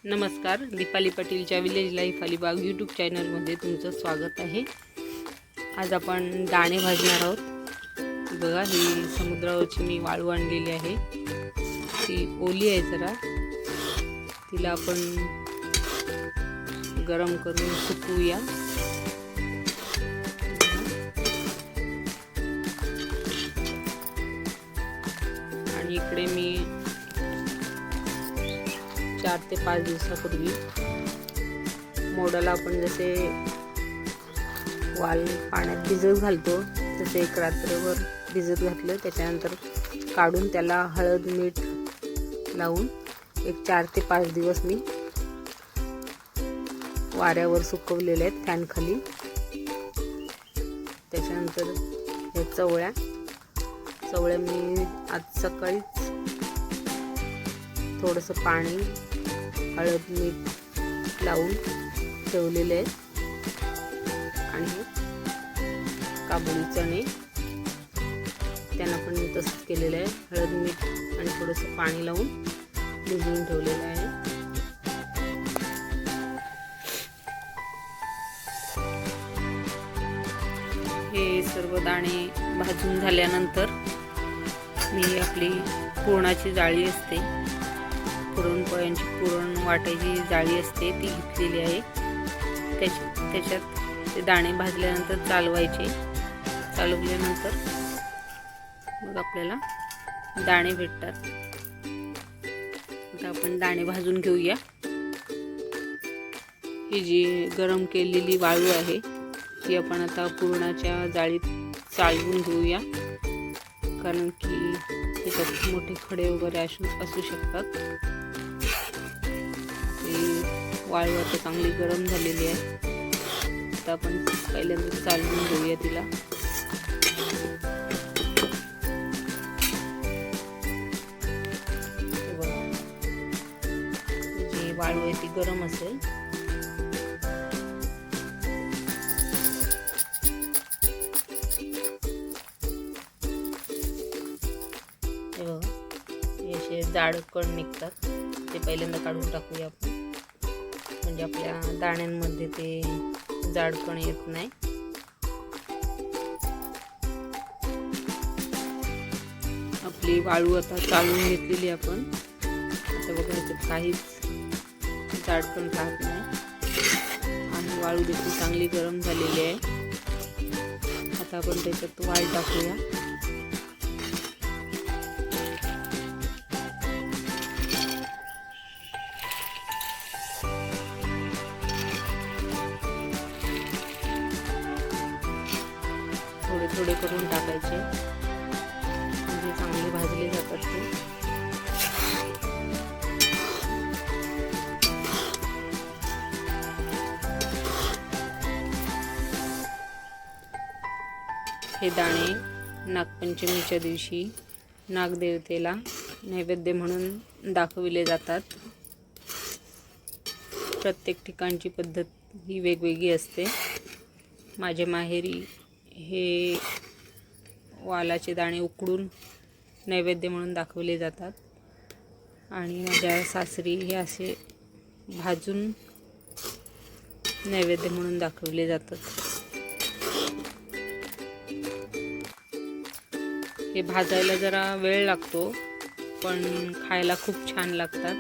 नमस्कार, दीपाली पाटीलच्या village life Alibag YouTube चॅनलमध्ये तुमचं स्वागत आहे। आज आपण दाणे भाजणार आहोत। बघा, ही समुद्रावरची मी वाळू आणलेली आहे। ती ओली आहे जरा, तिला आपण गरम करून सुकवूया। आणि इकडे मी 4 ते 5 दिवसापूर्वी मोडाला आपण जसे वाल पाण्यात भिजत घालतो तसे एक रात्रभर भिजत घातलं। त्याच्यानंतर काढून त्याला हळद मीठ लावून एक 4 ते 5 दिवस मी वाऱ्यावर सुकवलेले आहेत फॅन खाली। त्याच्यानंतर हे चवळ्या मी आज सकाळीच थोडंसं पाणी हळद मीठ लावून ठेवलेले आहेत। आणि काबुली चणे त्यांना पण मी तसंच केलेलं आहे, हळद मीठ आणि थोडंसं पाणी लावून भिजवून ठेवलेलं आहे। हे सर्व दाणे भाजून झाल्यानंतर मी आपली पुरणाची जाळी असते, पुरणपोळ्यांची पुरण वाटायची जाळी असते ती घेतलेली आहे। त्याच्यात ते दाणे भाजल्यानंतर चालवल्यानंतर मग आपल्याला दाणे भेटतात। आता आपण दाणे भाजून घेऊया। ही जी गरम केलेली वाळू आहे ती आपण आता पुरणाच्या जाळीत चालवून घेऊया, कारण की त्याच्यात मोठे खडे वगैरे असू शकतात। वाळू आता चांगली गरम झालेली आहे। आता आपण पहिल्यांदा चालवून घेऊया तिला। जी वाळू आहे ती गरम असेल। हे बघा, हे असे जाड कण निघतात, ते पहिल्यांदा काढून टाकूया आपण, म्हणजे आपल्या दाण्यांमध्ये ते जाडपण येत नाही। आपली वाळू आता चालवून घेतलेली आपण। आता बघा, याच्यात काहीच जाडपण राहत नाही आणि वाळू देखील चांगली गरम झालेली आहे। आता आपण त्याच्यात वाळ टाकूया। थोडे करून टाकायचे, म्हणजे चांगले भाजले जातात ते। हे दाणे नागपंचमीच्या दिवशी नागदेवतेला नैवेद्य म्हणून दाखविले जातात। प्रत्येक ठिकाणची पद्धत ही वेगवेगळी असते। माझ्या माहेरी हे वालाचे दाणे उकडून नैवेद्य म्हणून दाखवले जातात आणि माझ्या सासरी हे असे भाजून नैवेद्य म्हणून दाखवले जातात। हे भाजायला जरा वेळ लागतो, पण खायला खूप छान लागतात।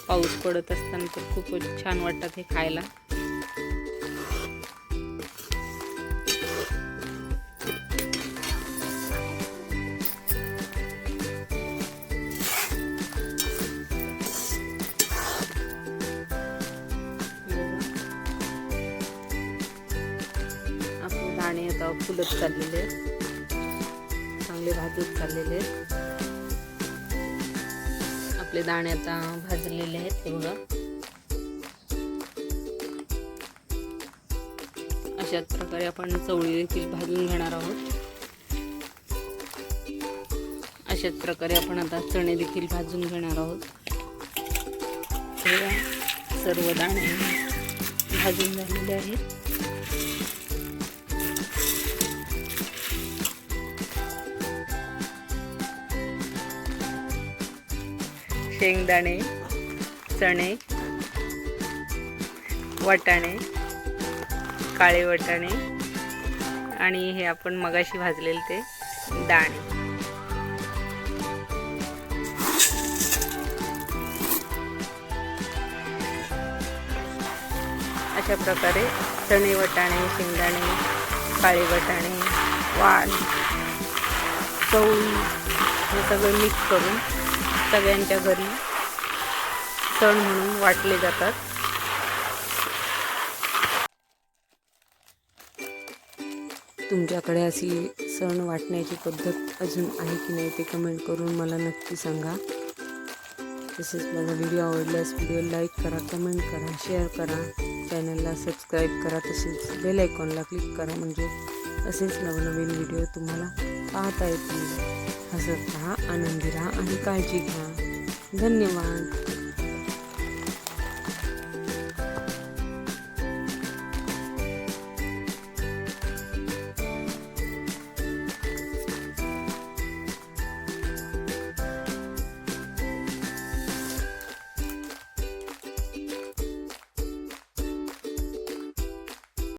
पाऊस पडत असताना तर खूपच छान वाटतात हे खायला। आपले दाणे आता फुलत चाललेले आहेत, चांगले भाजून चाललेले आहेत। आपले दाणे आता भाजलेले आहेत, हे बघा। अशाच प्रकारे आपण चवळी देखील भाजून घेणार आहोत। अशाच प्रकारे आपण आता चणे देखील भाजून घेणार आहोत। सर्व दाणे भाजून झालेले आहेत। शेंगदाणे, चणे, वाटाणे, काळे वाटाणे आणि हे आपण मगाशी भाजलेले ते दाणे. अशा प्रकारे चणे, वाटाणे, शेंगदाणे, काळे वाटाणे, वाल, चवळी हे सगळं मिक्स करून सगळ्यांच्या घरी सण म्हणून वाटले जातात. तुमच्याकडे अशी सण वाटण्याची पद्धत अजून आहे की नाही ते कमेंट करून मला नक्की सांगा. तसेच माझा व्हिडिओ आवडल्यास व्हिडिओ लाईक करा, कमेंट करा, शेअर करा, चॅनलला सबस्क्राईब करा, तसेच बेल आयकॉनला क्लिक करा म्हणजे असेच नवनवीन व्हिडिओ तुम्हाला पाहता येतील. हसत राहा, आनंदी राहा आणि काळजी घ्या. धन्यवाद.